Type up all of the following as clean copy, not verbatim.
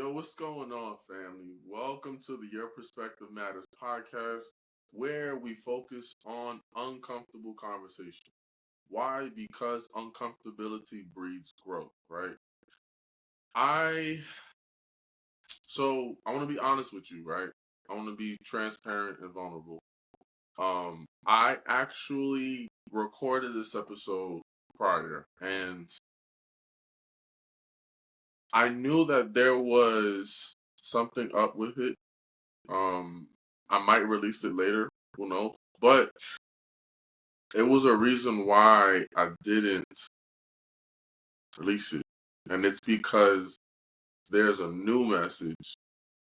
Yo, what's going on, family? Welcome to the Your Perspective Matters podcast, where we focus on uncomfortable conversation. Why? Because uncomfortability breeds growth, right? I I want to be honest with you, right? I want to be transparent and vulnerable. I actually recorded this episode prior, and I knew that there was something up with it. Um, I might release it later, who knows? But it was a reason why I didn't release it. And it's because there's a new message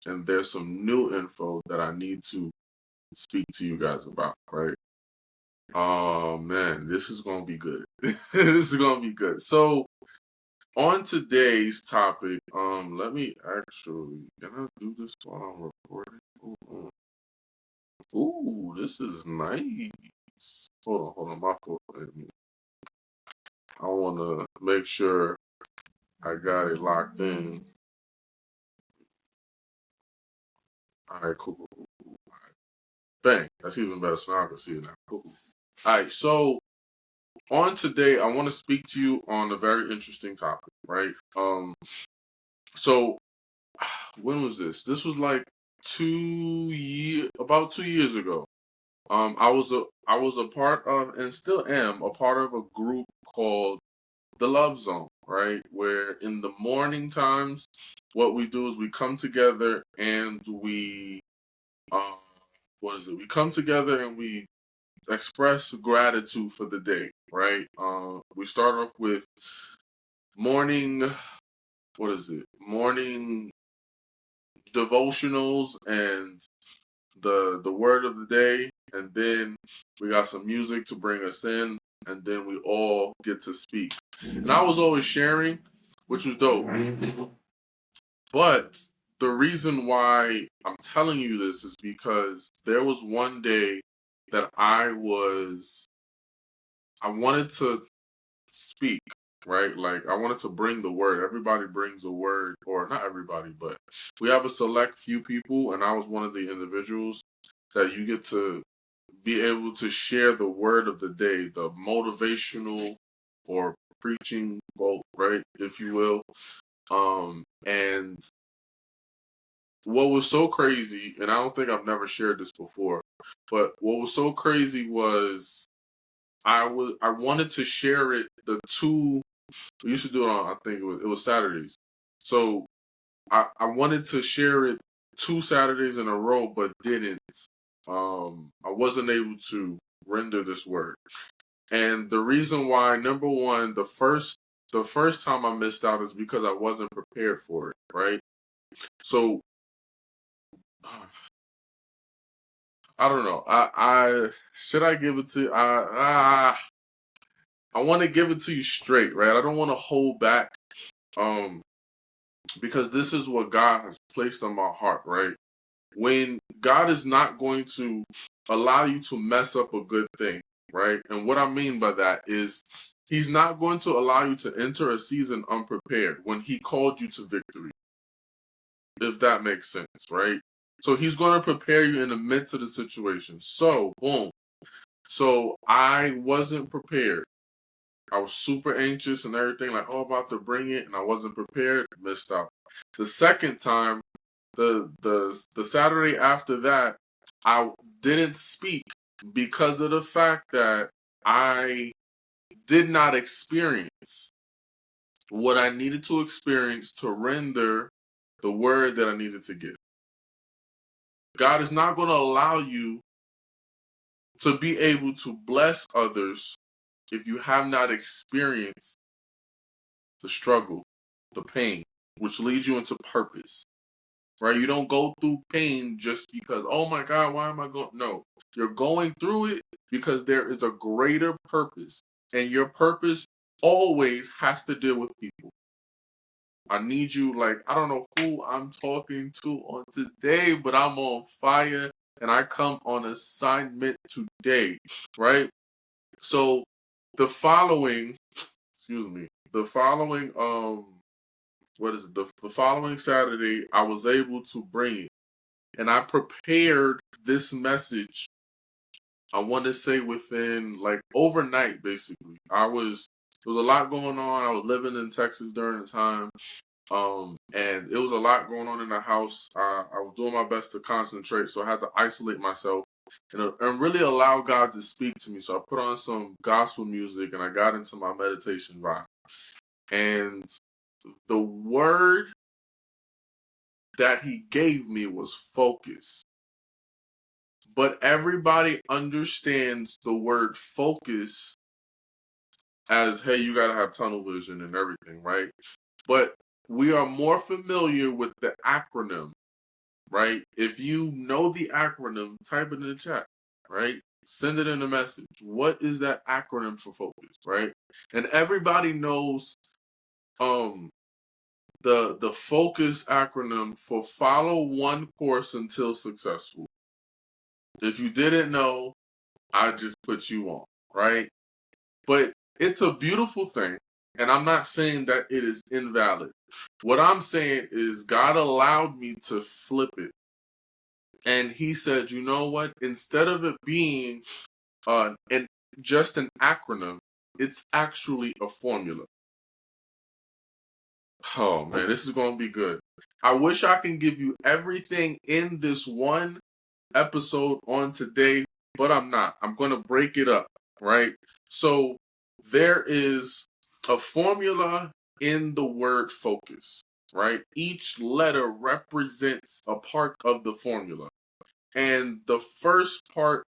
and there's some new info that I need to speak to you guys about, right? Oh man, this is gonna be good. This is gonna be good. So on today's topic, let me actually can I do this while I'm recording? Ooh, this is nice. Hold on, my fault. I want to make sure I got it locked in. All right, cool. All right. Bang, that's even better. So now I can see it now. Cool. All right, so on today, I want to speak to you on a very interesting topic, right? So when was this? This was like about 2 years ago. I was a part of, and still am a part of, a group called the Love Zone, right? Where in the morning times, what we do is we come together and we, uh, We come together and we express gratitude for the day, right? We start off with morning, Morning devotionals and the word of the day, and then we got some music to bring us in, and then we all get to speak. And I was always sharing, which was dope. But the reason why I'm telling you this is because there was one day that I wanted to speak, right? Like I wanted to bring the word. Everybody brings a word, or not everybody, but we have a select few people, and I was one of the individuals that you get to be able to share the word of the day, the motivational or preaching quote, right, if you will. And what was so crazy, and I don't think I've never shared this before, but what was so crazy was I wanted to share it. We used to do it on, I think it was Saturdays. So I wanted to share it 2 Saturdays in a row, but didn't. I wasn't able to render this word. And the reason why, number one, the first time I missed out is because I wasn't prepared for it, right? So I don't know. I should I give it to I want to give it to you straight, right? I don't want to hold back, um, because this is what God has placed on my heart, right? When God is not going to allow you to mess up a good thing, right? And what I mean by that is He's not going to allow you to enter a season unprepared when He called you to victory, if that makes sense, right? So He's going to prepare you in the midst of the situation. So, boom. So I wasn't prepared. I was super anxious and everything, like, oh, about to bring it, and I wasn't prepared, missed out. The second time, the Saturday after that, I didn't speak because of the fact that I did not experience what I needed to experience to render the word that I needed to give. God is not going to allow you to be able to bless others if you have not experienced the struggle, the pain, which leads you into purpose. Right? You don't go through pain just because, oh my God, why am I going? No, you're going through it because there is a greater purpose. And your purpose always has to deal with people. I need you, like, I don't know who I'm talking to on today, but I'm on fire and I come on assignment today, right? So the following, excuse me, the following what is it? The following Saturday, I was able to bring it. And I prepared this message, I want to say within like overnight, basically. There was a lot going on. I was living in Texas during the time. And it was a lot going on in the house. I was doing my best to concentrate, so I had to isolate myself and really allow God to speak to me. So I put on some gospel music and I got into my meditation vibe. And the word that he gave me was focus. But everybody understands the word focus as, hey, you got to have tunnel vision and everything, right? But we are more familiar with the acronym, right? If you know the acronym, type it in the chat, right? Send it in a message. What is that acronym for focus, right? And everybody knows the focus acronym for follow one course until successful. If you didn't know, I just put you on, right? But it's a beautiful thing, and I'm not saying that it is invalid. What I'm saying is God allowed me to flip it. And he said, you know what? Instead of it being just an acronym, it's actually a formula. Oh man, this is going to be good. I wish I can give you everything in this one episode on today, but I'm not. I'm going to break it up, right? So there is a formula in the word focus, right? Each letter represents a part of the formula. And the first part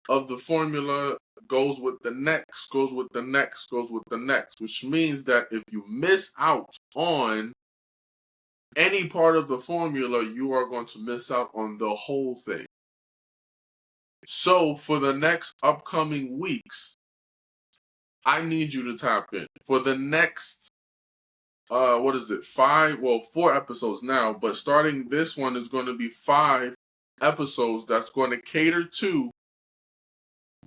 of the formula goes with the next, goes with the next, goes with the next, which means that if you miss out on any part of the formula, you are going to miss out on the whole thing. So for the next upcoming weeks, I need you to tap in. For the next, 4 episodes now, but starting this one is going to be 5 episodes that's going to cater to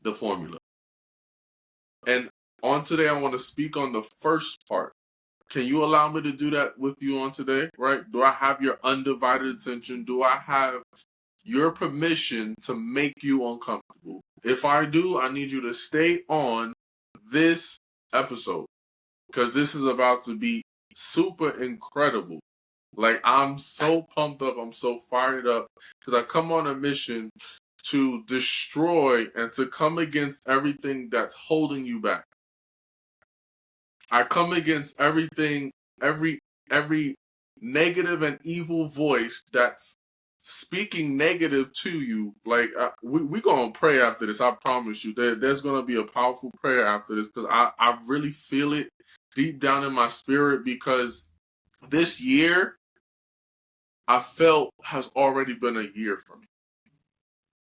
the formula. And on today, I want to speak on the first part. Can you allow me to do that with you on today, right? Do I have your undivided attention? Do I have your permission to make you uncomfortable? If I do, I need you to stay on this episode because this is about to be super incredible. Like, I'm so pumped up. I'm so fired up because I come on a mission to destroy and to come against everything that's holding you back. I come against everything, every negative and evil voice that's speaking negative to you. Like, we gonna pray after this. I promise you. There's gonna be a powerful prayer after this because I really feel it deep down in my spirit because this year I felt has already been a year for me.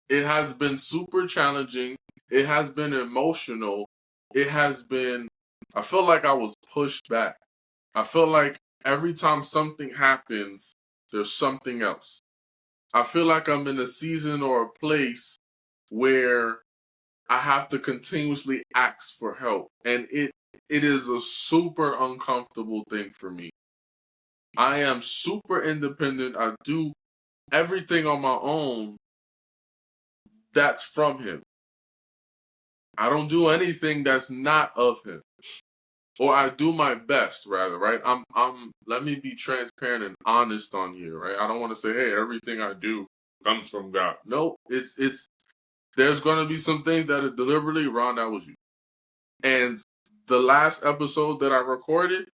It has been super challenging. It has been emotional. It has been, I feel like I was pushed back. I feel like every time something happens, there's something else. I feel like I'm in a season or a place where I have to continuously ask for help. And it is a super uncomfortable thing for me. I am super independent. I do everything on my own. That's from him. I don't do anything that's not of him. Or I do my best, rather, right? Let me be transparent and honest on here, right? I don't want to say, hey, everything I do comes from God. No, it's there's gonna be some things that is deliberately wrong. That was you. And the last episode that I recorded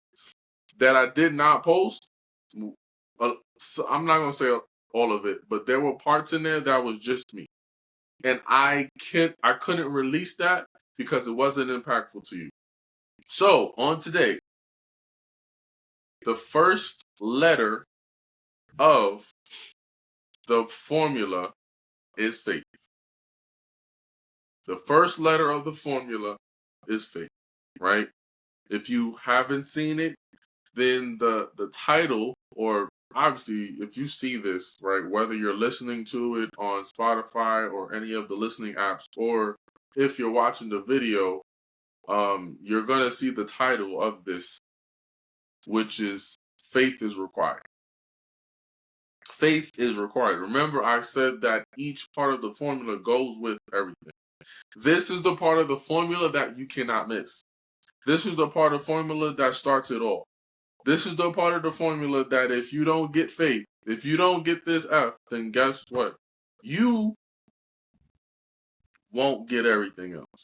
that I did not post, so I'm not gonna say all of it, but there were parts in there that was just me. And I couldn't release that because it wasn't impactful to you. So on today, the first letter of the formula is faith. The first letter of the formula is faith, right? If you haven't seen it, then the title, or obviously if you see this, right, whether you're listening to it on Spotify or any of the listening apps, or if you're watching the video, you're going to see the title of this, which is faith is required. Faith is required. Remember, I said that each part of the formula goes with everything. This is the part of the formula that you cannot miss. This is the part of the formula that starts it all. This is the part of the formula that if you don't get faith, if you don't get this F, then guess what? You won't get everything else.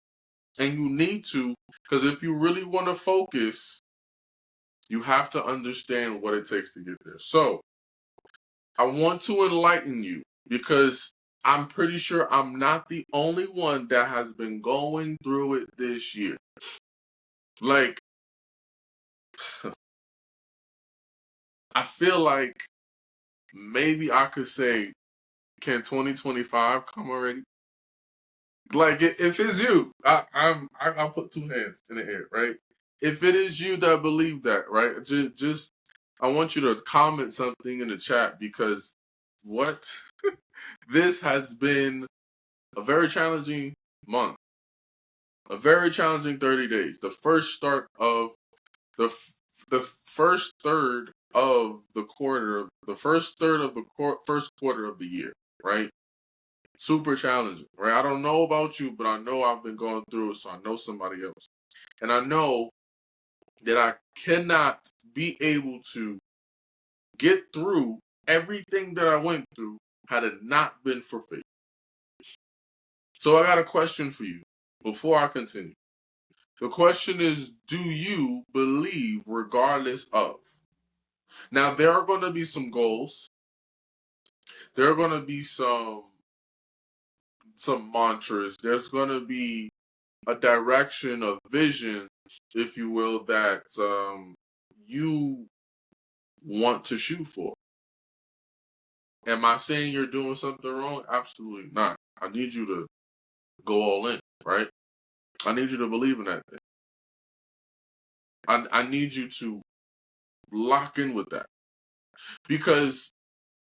And you need to, because if you really want to focus, you have to understand what it takes to get there. So, I want to enlighten you because I'm pretty sure I'm not the only one that has been going through it this year. Like, I feel like maybe I could say, can 2025 come already? Like, if it's you, I'll put two hands in the air, right? If it is you that believe that, right? Just I want you to comment something in the chat because what this has been a very challenging month, a very challenging 30 days. The first start of the first third of the quarter, the first third of the first quarter of the year, right? Super challenging, right? I don't know about you, but I know I've been going through it, so I know somebody else. And I know that I cannot be able to get through everything that I went through had it not been for faith. So I got a question for you before I continue. The question is, do you believe regardless of? Now, there are going to be some goals. There are going to be some mantras. There's going to be a direction, a vision, if you will, that you want to shoot for. Am I saying you're doing something wrong? Absolutely not. I need you to go all in, right? I need you to believe in that thing. I need you to lock in with that. Because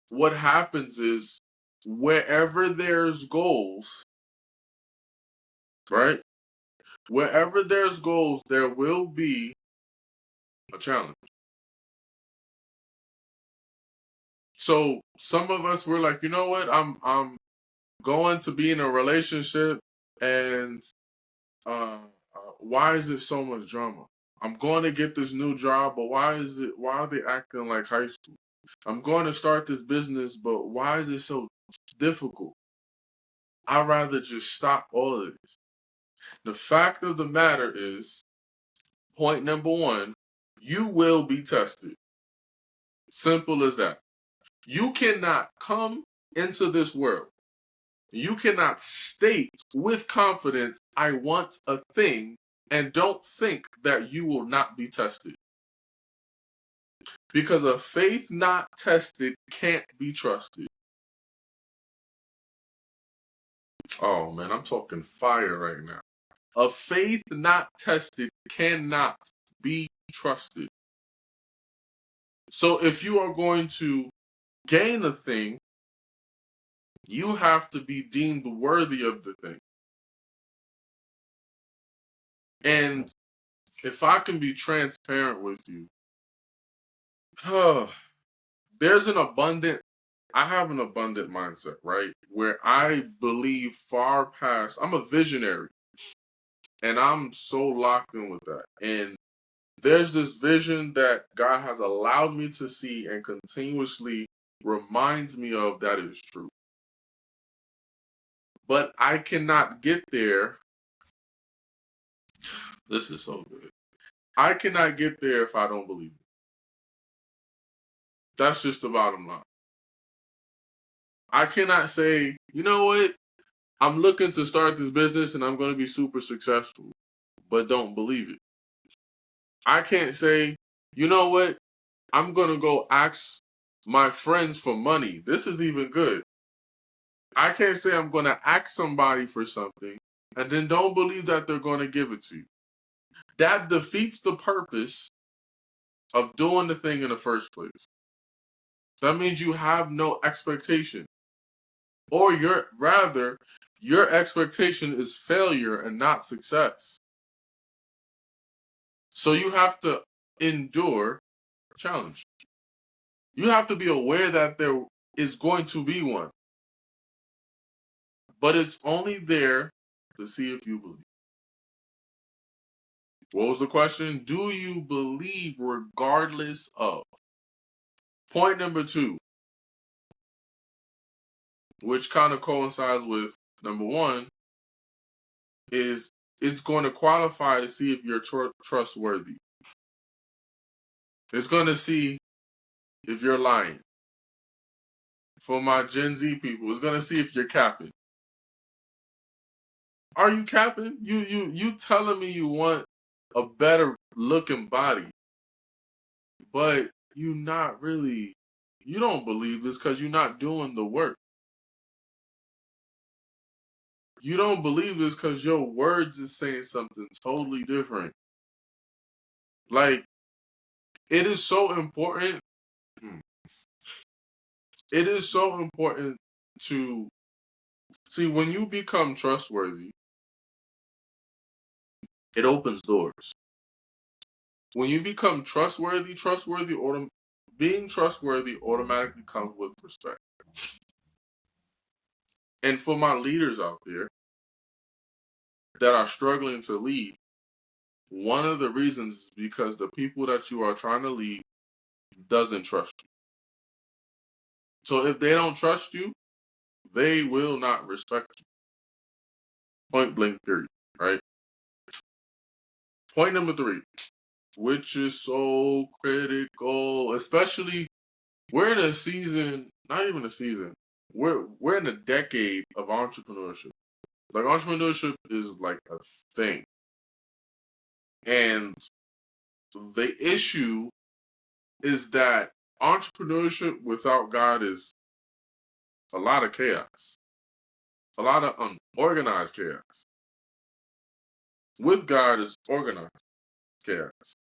what happens is wherever there's goals, right? Wherever there's goals, there will be a challenge. So some of us were like, you know what? I'm going to be in a relationship, and why is it so much drama? I'm going to get this new job, but why are they acting like high school? I'm going to start this business, but why is it so difficult? I'd rather just stop all of this. The fact of the matter is, point number one, you will be tested. Simple as that. You cannot come into this world. You cannot state with confidence, I want a thing, and don't think that you will not be tested. Because a faith not tested can't be trusted. Oh man, I'm talking fire right now. A faith not tested cannot be trusted. So if you are going to gain a thing, you have to be deemed worthy of the thing. And if I can be transparent with you, I have an abundant mindset, right? Where I believe far past, I'm a visionary. And I'm so locked in with that. And there's this vision that God has allowed me to see and continuously reminds me of that is true. But I cannot get there. This is so good. I cannot get there if I don't believe it. That's just the bottom line. I cannot say, you know what? I'm looking to start this business and I'm going to be super successful, but don't believe it. I can't say, you know what? I'm going to go ask my friends for money. This is even good. I can't say I'm going to ask somebody for something and then don't believe that they're going to give it to you. That defeats the purpose of doing the thing in the first place. That means you have no expectation. Or your expectation is failure and not success. So you have to endure challenge. You have to be aware that there is going to be one. But it's only there to see if you believe. What was the question? Do you believe regardless of? Point number 2, which kind of coincides with number 1, is it's going to qualify to see if you're trustworthy. It's going to see if you're lying. For my Gen Z people, it's going to see if you're capping. Are you capping? You telling me you want a better looking body, but you not really, you don't believe this because you're not doing the work. You don't believe this because your words is saying something totally different. Like, it is so important. It is so important to see when you become trustworthy, it opens doors. When you become trustworthy, being trustworthy automatically comes with respect. And for my leaders out there that are struggling to lead, one of the reasons is because the people that you are trying to lead doesn't trust you. So if they don't trust you, they will not respect you. Point blank period, right? Point number 3, which is so critical, especially we're in a season, not even a season, we're in a decade of entrepreneurship. Like, entrepreneurship is like a thing. And the issue is that entrepreneurship without God is a lot of chaos. A lot of unorganized chaos. With God is organized chaos.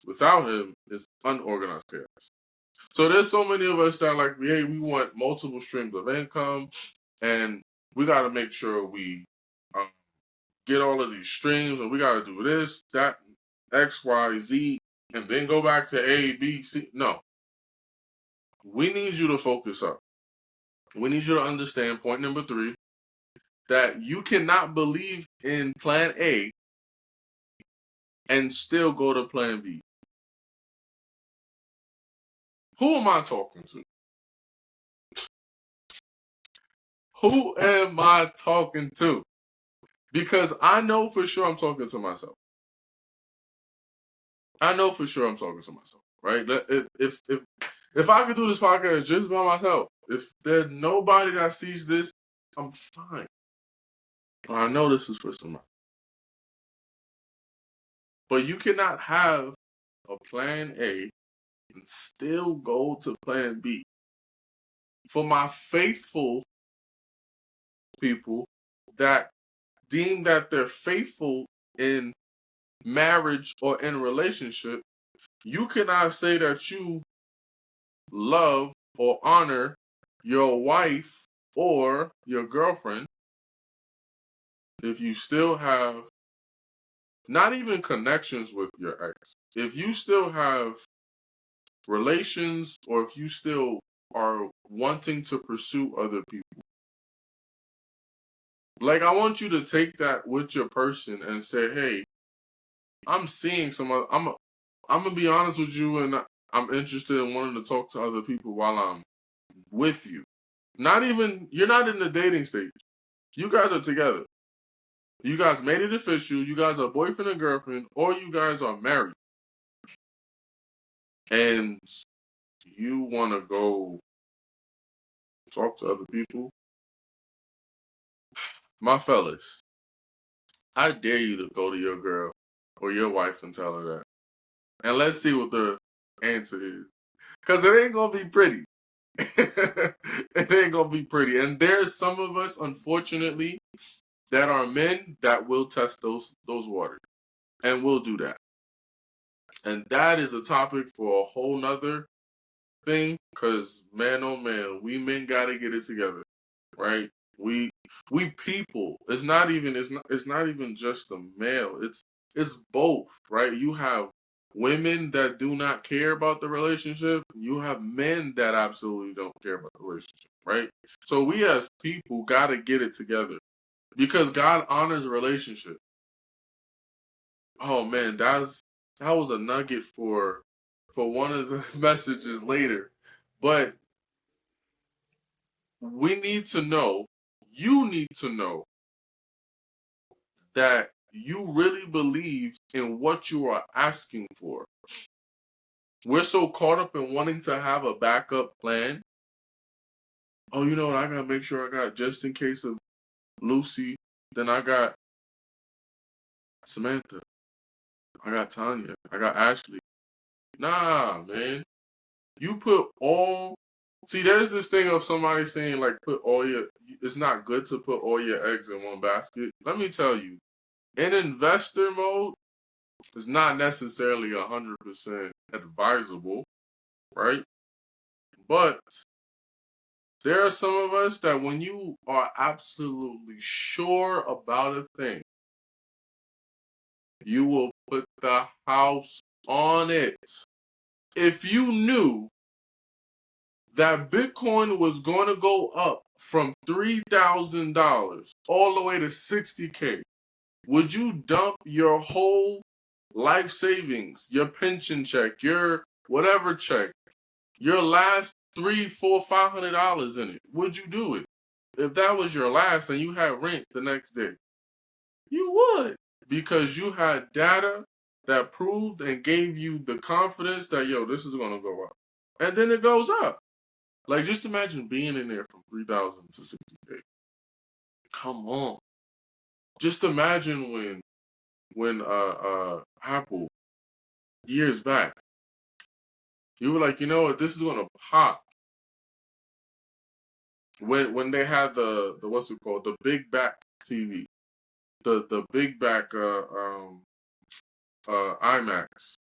Without him is unorganized chaos. So there's so many of us that are like, hey, we want multiple streams of income, and we got to make sure we get all of these streams, and we got to do this, that, X, Y, Z, and then go back to A, B, C. No. We need you to focus up. We need you to understand, point number 3, that you cannot believe in plan A and still go to plan B. Who am I talking to? Who am I talking to? Because I know for sure I'm talking to myself. I know for sure I'm talking to myself, right? If I could do this podcast just by myself, if there's nobody that sees this, I'm fine. But I know this is for somebody. But you cannot have a plan A and still go to plan B. For my faithful people that deem that they're faithful in marriage or in relationship, you cannot say that you love or honor your wife or your girlfriend if you still have not even connections with your ex. If you still have relations, or if you still are wanting to pursue other people. Like, I want you to take that with your person and say, hey, I'm seeing some other, I'm going to be honest with you, and I'm interested in wanting to talk to other people while I'm with you. You're not in the dating stage. You guys are together. You guys made it official. You guys are boyfriend and girlfriend, or you guys are married. And you want to go talk to other people. My fellas, I dare you to go to your girl or your wife and tell her that. And let's see what the answer is. Because it ain't going to be pretty. It ain't going to be pretty. And there's some of us, unfortunately, that are men that will test those waters. And we'll do that. And that is a topic for a whole nother thing. Because, man, oh man, we men got to get it together. Right? We people. It's not even just the male. It's both, right? You have women that do not care about the relationship. You have men that absolutely don't care about the relationship, right? So we as people got to get it together because God honors relationship. Oh man, that was a nugget for one of the messages later. But we need to know, you need to know that you really believe in what you are asking for. We're so caught up in wanting to have a backup plan. Oh, you know what? I gotta make sure I got just in case of Lucy. Then I got Samantha. I got Tanya. I got Ashley. Nah, man. You put all. See, there's this thing of somebody saying like put all your. It's not good to put all your eggs in one basket. Let me tell you, in investor mode, it's not necessarily 100% advisable, right? But there are some of us that when you are absolutely sure about a thing, you will put the house on it. If you knew that Bitcoin was going to go up from $3,000 all the way to 60K, would you dump your whole life savings, your pension check, your whatever check, your last $300, $400, $500 in it? Would you do it? If that was your last and you had rent the next day, you would, because you had data that proved and gave you the confidence that, yo, this is going to go up. And then it goes up. Like, just imagine being in there from 3,000 to 60K. Come on. Just imagine when Apple, years back, you were like, you know what, this is going to pop. When they had the what's it called, the big back TV, the big back IMAX.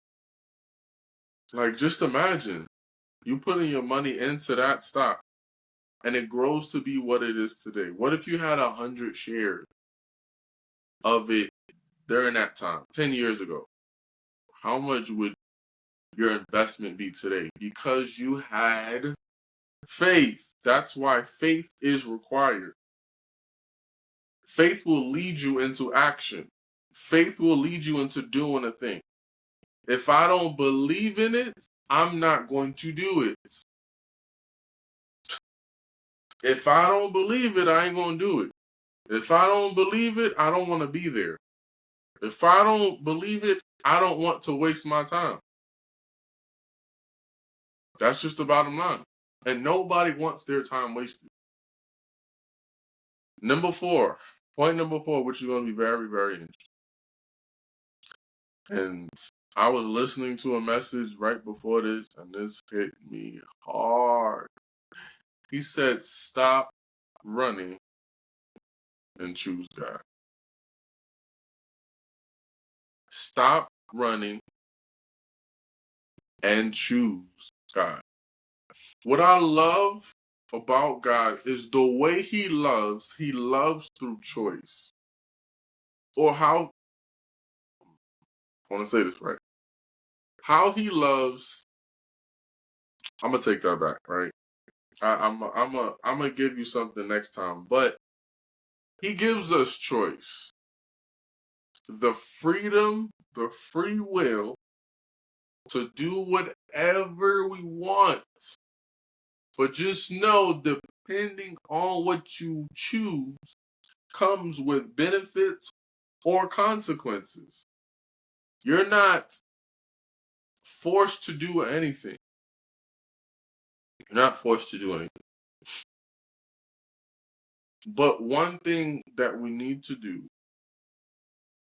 Like, just imagine you putting your money into that stock and it grows to be what it is today. What if you had 100 shares of it during that time, 10 years ago? How much would your investment be today? Because you had faith. That's why faith is required. Faith will lead you into action. Faith will lead you into doing a thing. If I don't believe in it, I'm not going to do it. If I don't believe it, I ain't going to do it. If I don't believe it, I don't want to be there. If I don't believe it, I don't want to waste my time. That's just the bottom line. And nobody wants their time wasted. Point number four, which is going to be very, very interesting. And I was listening to a message right before this, and this hit me hard. He said, stop running and choose God. Stop running and choose God. What I love about God is the way he loves through choice. Or how, I want to say this right. How he loves, I'm going to take that back, right? I'm gonna give you something next time, but he gives us choice, the freedom, the free will to do whatever we want. But just know, depending on what you choose, comes with benefits or consequences. You're not forced to do anything. You're not forced to do anything. But one thing that we need to do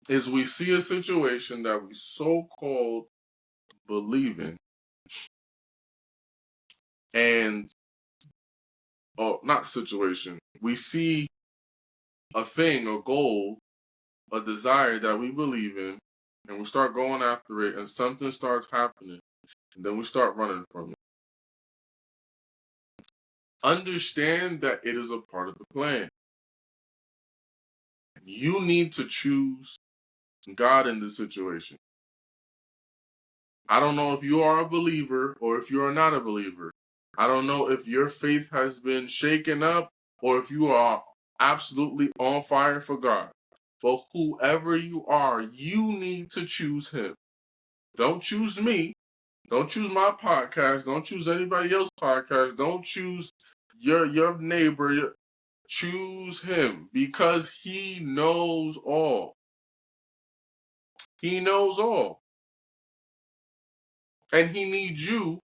is we see a situation that we so-called believe in, and not situation. We see a thing, a goal, a desire that we believe in, and we start going after it, and something starts happening, and then we start running from it. Understand that it is a part of the plan. You need to choose God in this situation. I don't know if you are a believer or if you are not a believer. I don't know if your faith has been shaken up or if you are absolutely on fire for God. But whoever you are, you need to choose him. Don't choose me. Don't choose my podcast. Don't choose anybody else's podcast. Don't choose your neighbor. Choose him because he knows all. He knows all. And he needs you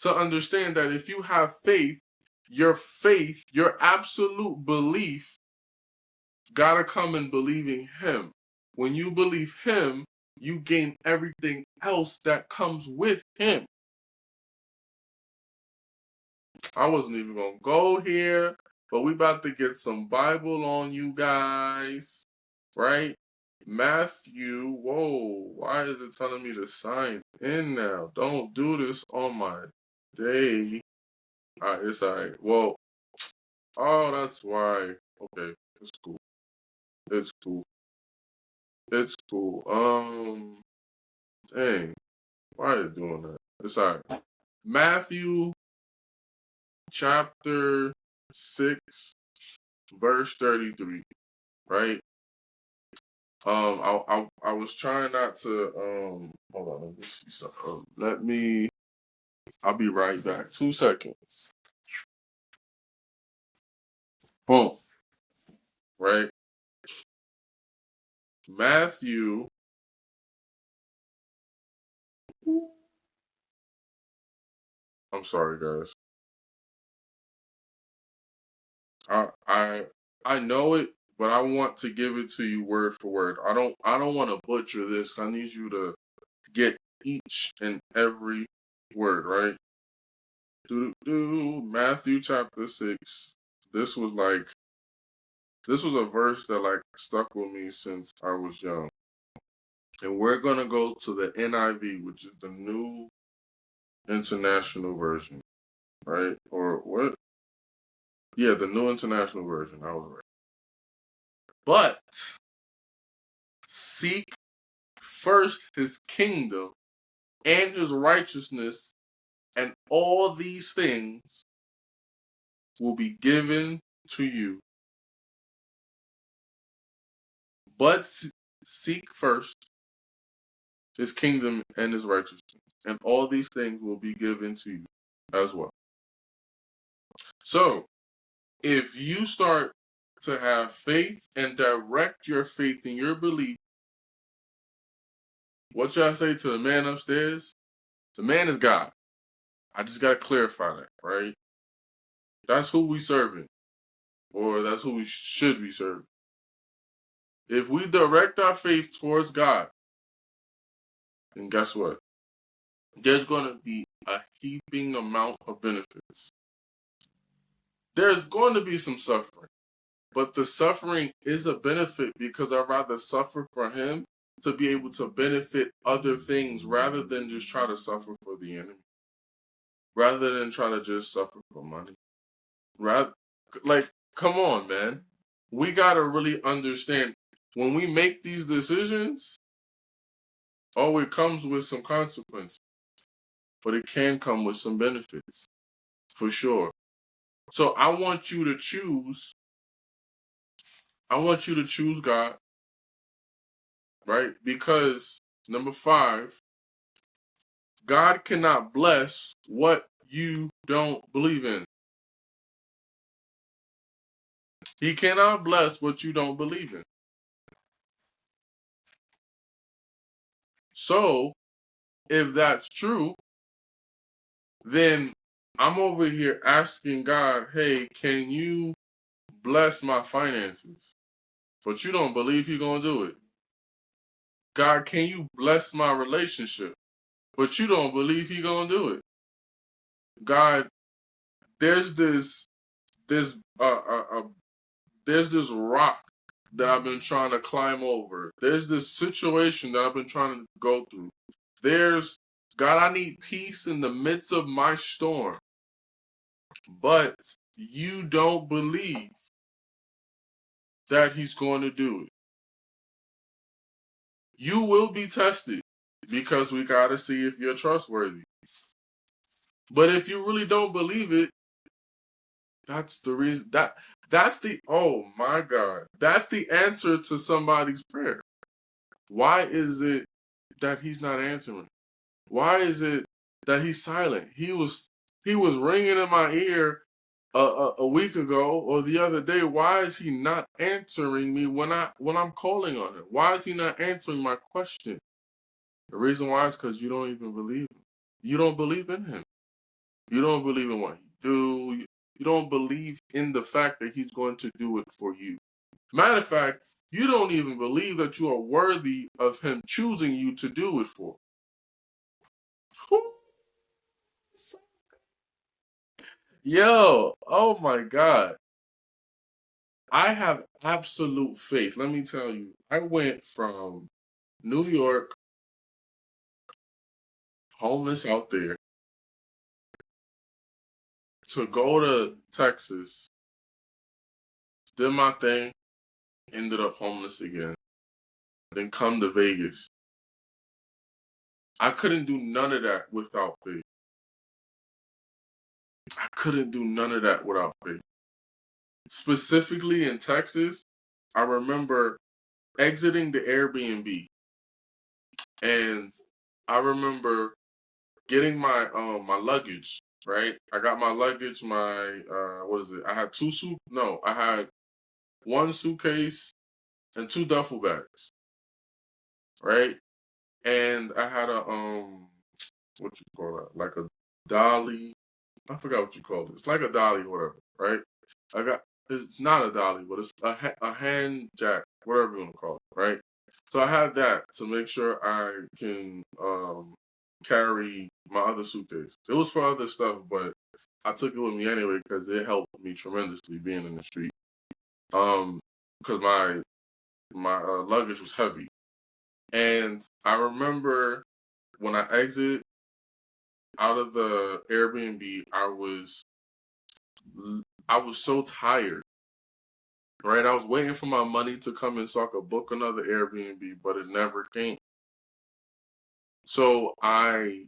to understand that if you have faith, your absolute belief, gotta come in believing him. When you believe him, you gain everything else that comes with him. I wasn't even gonna go here, but we about to get some Bible on you guys, right? Matthew, whoa, why is it telling me to sign in now? Don't do this on my day. It's all right. Well, oh, that's why. Okay, it's cool. It's cool. It's cool. Dang, why are you doing that? It's all right. Matthew chapter 6, verse 33, right? I was trying not to hold on, let me see something. I'll be right back. 2 seconds. Boom. Right? Matthew. I'm sorry, guys. I know it, but I want to give it to you word for word. I don't want to butcher this. I need you to get each and every word, right? Matthew chapter 6. This was a verse that like stuck with me since I was young. And we're gonna go to the NIV, which is the New International Version, right? Or what? Yeah, the New International Version. I was right. But seek first his kingdom and his righteousness, and all these things will be given to you. But seek first his kingdom and his righteousness, and all these things will be given to you as well. So, if you start to have faith and direct your faith in your belief, what should I say to the man upstairs? The man is God. I just got to clarify that, right? That's who we serving, or that's who we should be serving. If we direct our faith towards God, then guess what? There's going to be a heaping amount of benefits. There's going to be some suffering, but the suffering is a benefit because I'd rather suffer for him to be able to benefit other things rather than just try to suffer for the enemy. Rather than try to just suffer for money. Come on, man. We got to really understand when we make these decisions, it comes with some consequences, but it can come with some benefits, for sure. So I want you to choose God, right? Because, number 5, God cannot bless what you don't believe in. He cannot bless what you don't believe in. So, if that's true, then I'm over here asking God, hey, can you bless my finances? But you don't believe he's going to do it. God, can you bless my relationship? But you don't believe he's going to do it. God, there's this rock that I've been trying to climb over. There's this situation that I've been trying to go through. God, I need peace in the midst of my storm. But you don't believe that he's going to do it. You will be tested. because we gotta see if you're trustworthy. But if you really don't believe it, that's the reason that's the oh my God. That's the answer to somebody's prayer. Why is it that he's not answering? Why is it that he's silent? He was ringing in my ear a week ago or the other day. Why is he not answering me when I'm calling on him? Why is he not answering my question? The reason why is because you don't even believe him. You don't believe in him. You don't believe in what he do. You don't believe in the fact that he's going to do it for you. Matter of fact, you don't even believe that you are worthy of him choosing you to do it for. Yo, oh my God. I have absolute faith. Let me tell you, I went from New York, homeless out there, to go to Texas, did my thing, ended up homeless again, then come to Vegas. I couldn't do none of that without faith. I couldn't do none of that without faith. Specifically in Texas, I remember exiting the Airbnb, and I remember getting my my luggage, right? I got my luggage, my what is it? I had I had one suitcase and two duffel bags, right? And I had a what you call that? Like a dolly. I forgot what you call it. It's like a dolly or whatever, right? I got it's not a dolly, but it's a hand jack, whatever you want to call it, right? So I had that to make sure I can carry my other suitcase. It was for other stuff, but I took it with me anyway because it helped me tremendously being in the street. Because my luggage was heavy, and I remember when I exited out of the Airbnb, I was so tired. Right, I was waiting for my money to come in so I could book another Airbnb, but it never came. So I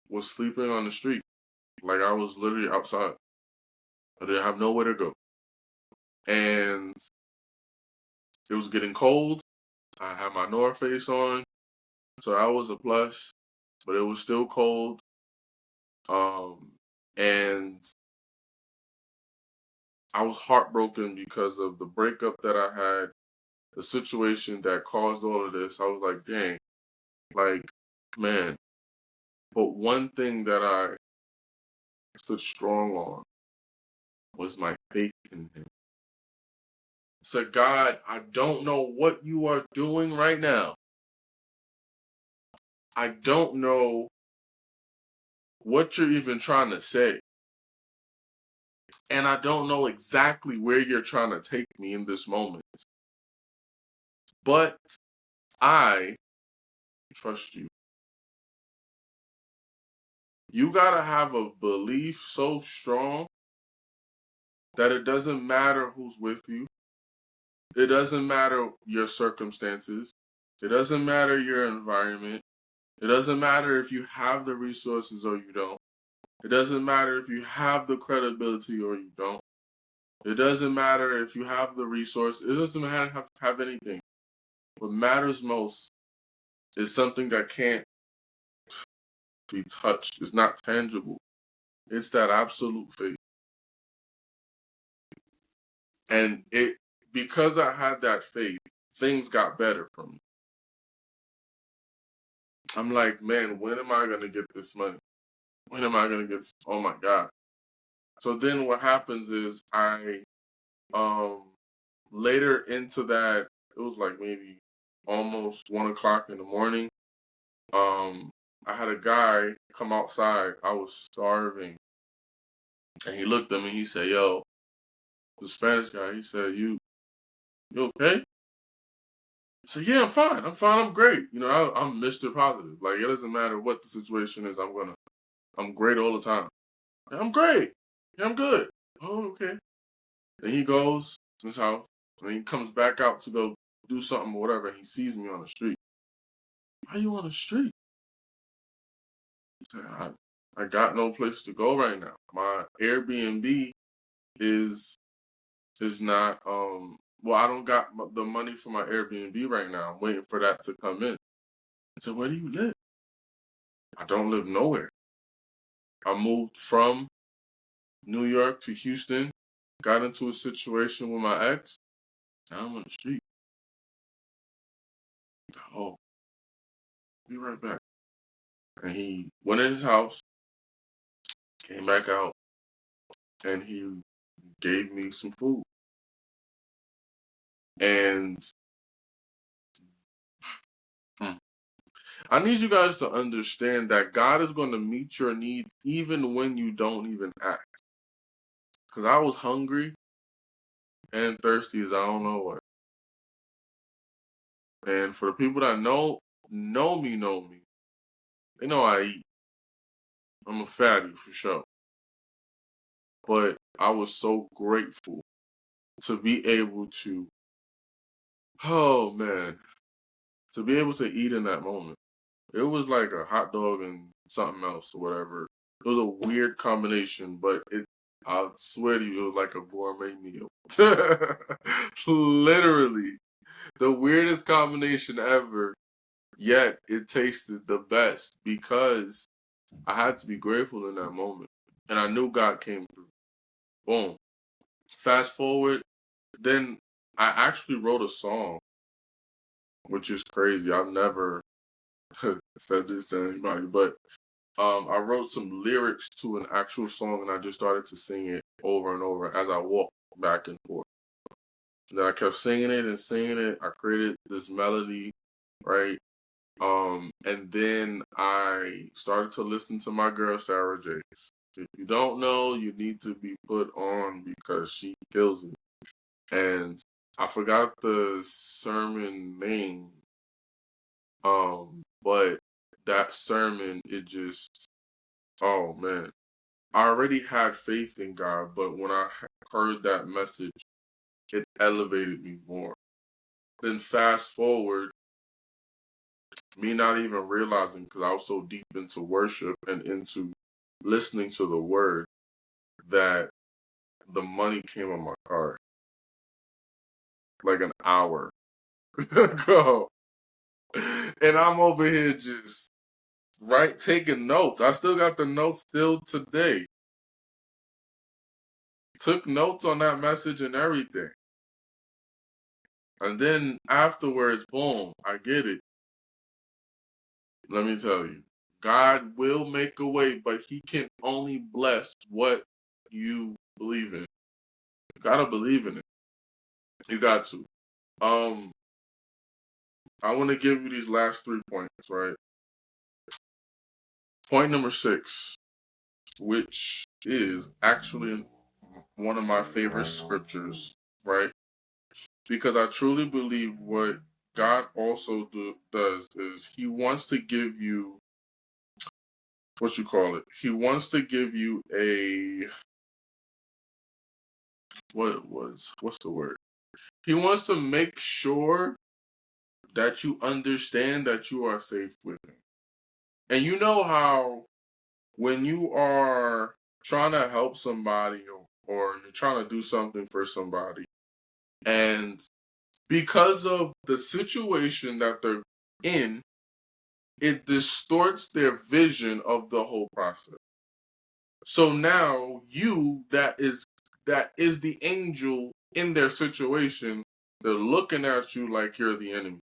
was sleeping on the street. Like I was literally outside. I didn't have nowhere to go. And it was getting cold. I had my North Face on. So that was a plus. But it was still cold. And I was heartbroken because of the breakup that I had, the situation that caused all of this. I was like, dang, like, man. But one thing that I stood strong on was my faith in him. So, God, I don't know what you are doing right now. I don't know what you're even trying to say. And I don't know exactly where you're trying to take me in this moment. But I trust you. You got to have a belief so strong that it doesn't matter who's with you. It doesn't matter your circumstances. It doesn't matter your environment. It doesn't matter if you have the resources or you don't. It doesn't matter if you have the credibility or you don't. It doesn't matter if you have the resource. It doesn't matter have anything. What matters most is something that can't be touched. It's not tangible. It's that absolute faith. And because I had that faith, things got better for me. I'm like, man, when am I gonna get this money? When am I gonna get oh my God. So then what happens is I later into that, it was like maybe almost 1 o'clock in the morning. I had a guy come outside. I was starving. And he looked at me, he said, yo, the Spanish guy, he said, you okay? I said, yeah, I'm fine. I'm great. You know, I'm Mr. Positive. Like, it doesn't matter what the situation is, I'm great all the time. I'm great. Yeah, I'm good. Oh, okay. And he goes to his house, and he comes back out to go do something or whatever, and he sees me on the street. Why are you on the street? I got no place to go right now. My Airbnb is not well, I don't got the money for my Airbnb right now. I'm waiting for that to come in. I said, where do you live? I don't live nowhere. I moved from New York to Houston, got into a situation with my ex. Now I'm on the street. Oh, be right back. And he went in his house, came back out, and he gave me some food. And I need you guys to understand that God is going to meet your needs even when you don't even ask. Because I was hungry and thirsty as I don't know what. And for the people that know me, they know I eat. I'm a fatty for sure. But I was so grateful to be able to, oh man, to be able to eat in that moment. It was like a hot dog and something else or whatever. It was a weird combination, but I swear to you, it was like a gourmet meal. Literally, the weirdest combination ever, yet it tasted the best because I had to be grateful in that moment. And I knew God came through. Boom. Fast forward, then I actually wrote a song, which is crazy. I've never said this to anybody, but I wrote some lyrics to an actual song and I just started to sing it over and over as I walked back and forth. And then I kept singing it and singing it. I created this melody, right? And then I started to listen to my girl Sarah Jakes. If you don't know, you need to be put on because she kills it. And I forgot the sermon name, but that sermon, it just, oh man, I already had faith in God, but when I heard that message, it elevated me more. Then fast forward, me not even realizing, because I was so deep into worship and into listening to the word, that the money came on my card like an hour ago. And I'm over here just taking notes. I still got the notes still today. Took notes on that message and everything. And then afterwards, boom, I get it. Let me tell you, God will make a way, but He can only bless what you believe in. You gotta believe in it. You got to. I want to give you these last 3 points, right? Point number 6, which is actually one of my favorite scriptures, right? Because I truly believe what God also does is He wants to give you, He wants to give you what's the word? He wants to make sure that you understand that you are safe with Him. And you know how when you are trying to help somebody or you're trying to do something for somebody, and because of the situation that they're in, it distorts their vision of the whole process. So now you that is the angel in their situation, they're looking at you like you're the enemy.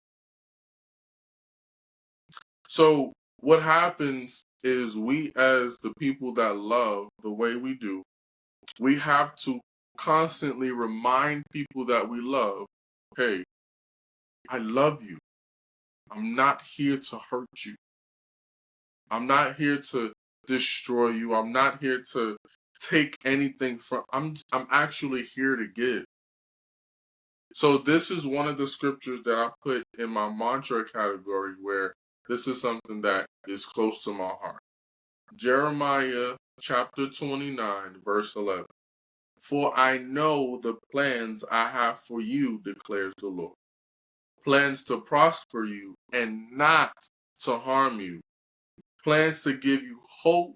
So what happens is we as the people that love the way we do, we have to constantly remind people that we love, hey, I love you. I'm not here to hurt you. I'm not here to destroy you. I'm not here to take anything from. I'm actually here to give. So this is one of the scriptures that I put in my mantra category where this is something that is close to my heart. Jeremiah chapter 29, verse 11. For I know the plans I have for you, declares the Lord. Plans to prosper you and not to harm you. plans to give you hope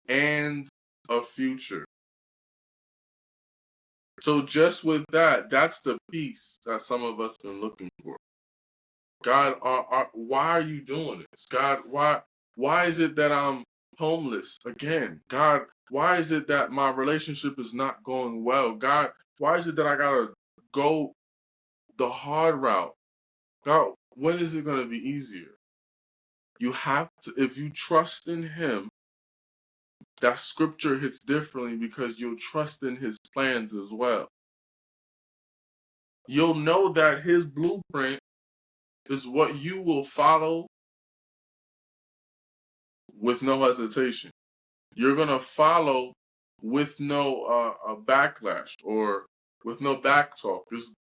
and a future. So just with that, that's the peace that some of us been looking for. God, why are you doing this? God, why is it that I'm homeless again? God, why is it that my relationship is not going well? God, why is it that I gotta go the hard route? God, when is it gonna be easier? You have to, if you trust in Him, that scripture hits differently because you'll trust in His plans as well. You'll know that His blueprint is what you will follow with no hesitation. You're going to follow with no backlash or with no back talk. Just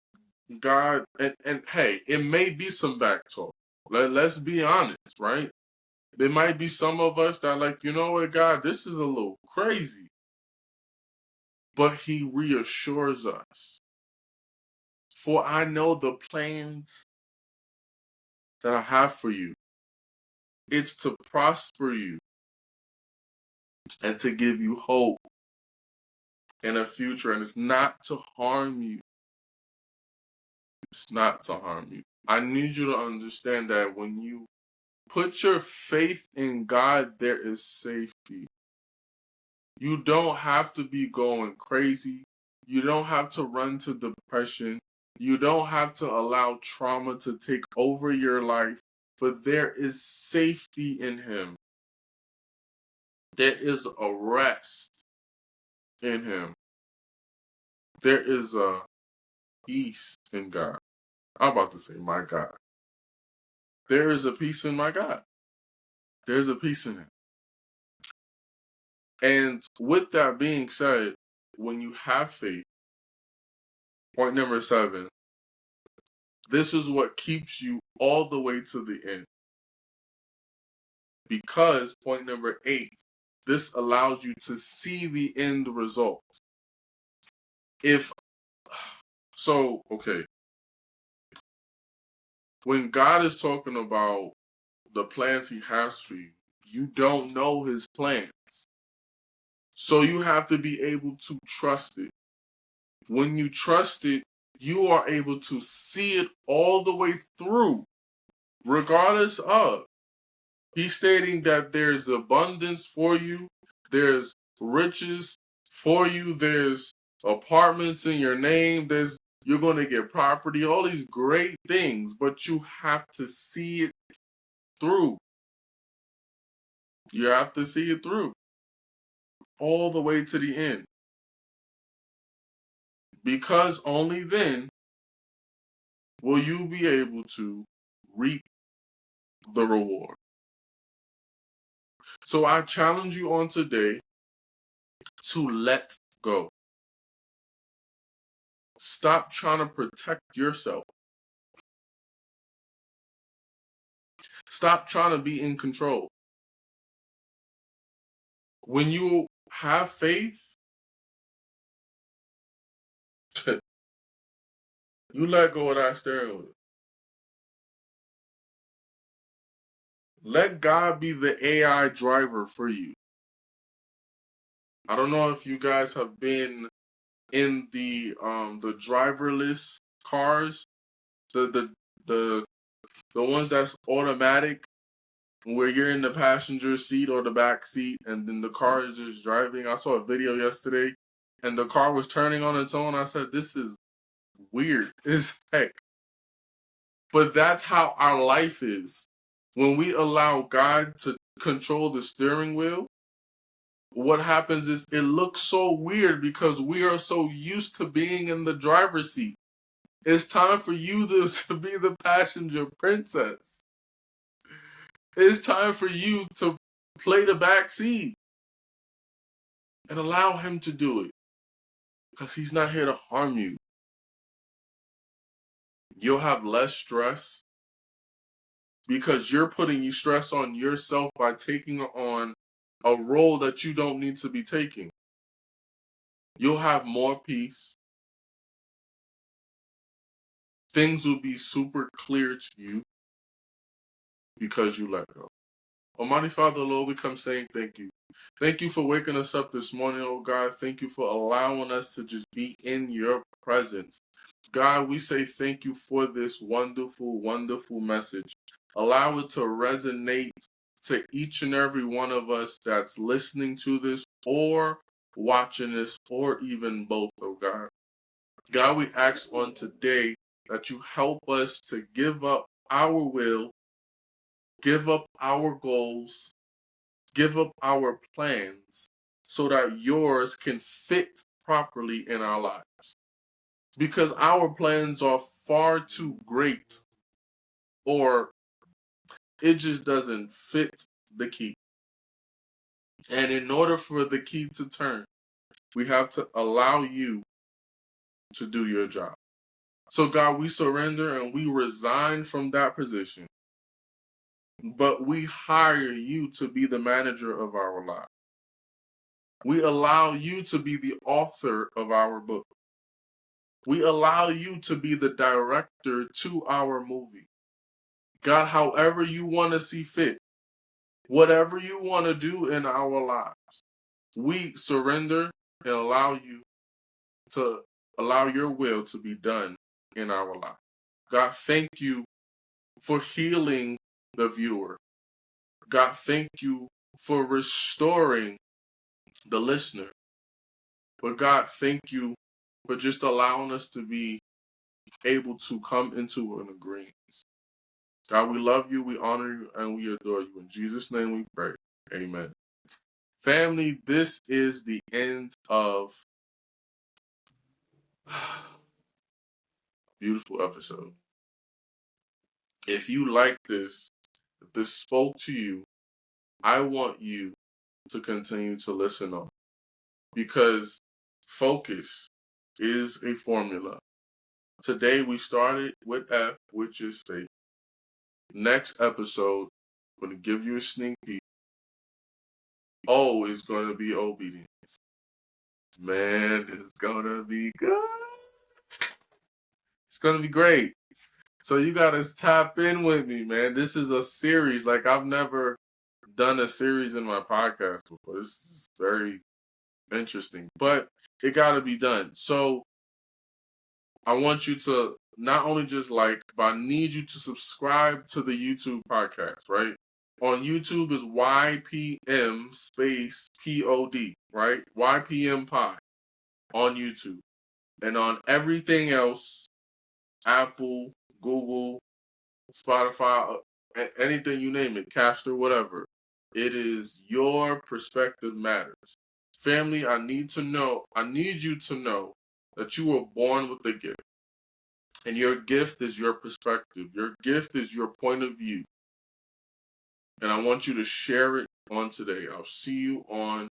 God, and hey, it may be some back talk. Let's be honest, right? There might be some of us that are like, you know what, God, this is a little crazy. But He reassures us. For I know the plans that I have for you. It's to prosper you and to give you hope in a future. And it's not to harm you. It's not to harm you. I need you to understand that when you put your faith in God, there is safety. You don't have to be going crazy. You don't have to run to depression. You don't have to allow trauma to take over your life. But there is safety in Him. There is a rest in Him. There is a peace in God. I'm about to say, my God. There is a peace in my God. There's a peace in Him. And with that being said, when you have faith, point number 7, this is what keeps you all the way to the end. Because, point number 8, this allows you to see the end result. Okay. When God is talking about the plans He has for you, you don't know His plans. So you have to be able to trust it. When you trust it, you are able to see it all the way through, regardless of. He's stating that there's abundance for you, there's riches for you, there's apartments in your name, you're going to get property, all these great things, but you have to see it through. You have to see it through all the way to the end. Because only then will you be able to reap the reward. So I challenge you on today to let go. Stop trying to protect yourself. Stop trying to be in control. When you have faith, you let go of that steering wheel. Let God be the AI driver for you. I don't know if you guys have been in the driverless cars, the ones that's automatic, where you're in the passenger seat or the back seat, and then the car is just driving. I saw a video yesterday, and the car was turning on its own. I said, "This is weird as heck." But that's how our life is. When we allow God to control the steering wheel, what happens is it looks so weird because we are so used to being in the driver's seat. It's time for you to be the passenger princess. It's time for you to play the back seat and allow Him to do it, because He's not here to harm you. You'll have less stress because you're putting stress on yourself by taking on a role that you don't need to be taking. You'll have more peace. Things will be super clear to you because you let go. Almighty Father, Lord, we come saying thank you. Thank you for waking us up this morning, oh God. Thank you for allowing us to just be in your presence. God, we say thank you for this wonderful, wonderful message. Allow it to resonate to each and every one of us that's listening to this or watching this or even both, oh God. God, we ask on today that you help us to give up our will, give up our goals, give up our plans so that yours can fit properly in our lives. Because our plans are far too great, or it just doesn't fit the key. And in order for the key to turn, we have to allow you to do your job. So, God, we surrender and we resign from that position, but we hire you to be the manager of our lives. We allow you to be the author of our book. We allow you to be the director to our movie. God, however you want to see fit, whatever you want to do in our lives, we surrender and allow you to allow your will to be done in our life. God, thank you for healing the viewer. God, thank you for restoring the listener. But God, thank you for just allowing us to be able to come into an agreement. God, we love you, we honor you, and we adore you. In Jesus' name we pray. Amen. Family, this is the end of beautiful episode. If you like this, if this spoke to you, I want you to continue to listen on, because focus is a formula. Today we started with F, which is faith. Next episode, I'm going to give you a sneak peek. O is going to be obedience. Man, it's going to be good. It's going to be great. So you got to tap in with me, man. This is a series. Like, I've never done a series in my podcast before. This is very interesting, but it got to be done. So I want you to not only just like, but I need you to subscribe to the YouTube podcast, right? On YouTube is YPM space POD, right? YPM Pod on YouTube. And on everything else, Apple, Google, Spotify, anything you name it, Caster, whatever. It is your perspective matters. Family, I need you to know that you were born with a gift. And your gift is your perspective. Your gift is your point of view. And I want you to share it on today. I'll see you on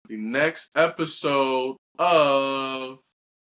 the next episode of